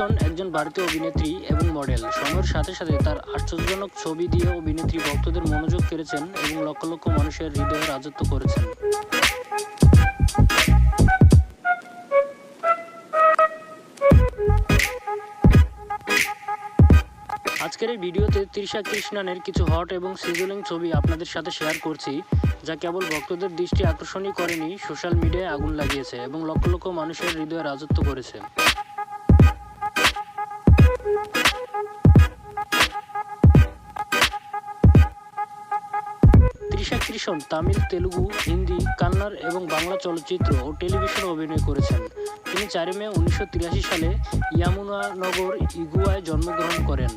কৃষ্ণ একজন ভারতীয় অভিনেত্রী এবং মডেল। সময়ের সাথে সাথে তার আশ্চর্যজনক ছবি দিয়ে অভিনেত্রী ভক্তদের মনোযোগ কেড়েছেন এবং লক্ষ লক্ষ মানুষের হৃদয়ে রাজত্ব করেছেন। আজকের এই ভিডিওতে তৃষা কৃষ্ণনের কিছু হট এবং সিজলিং ছবি আপনাদের সাথে শেয়ার করছি, যা কেবল ভক্তদের দৃষ্টি আকর্ষণই করেনি, সোশ্যাল মিডিয়ায় আগুন লাগিয়েছে এবং লক্ষ লক্ষ মানুষের হৃদয়ে রাজত্ব করেছে। তৃষা কৃষ্ণ তামিল, তেলুগু, হিন্দি, কান্নাড় এবং বাংলা চলচ্চিত্র ও টেলিভিশনে অভিনয় করেছেন। তিনি 4 মে 1983 সালে ইয়ামুনানগর, ইগুয়ায় জন্মগ্রহণ করেন।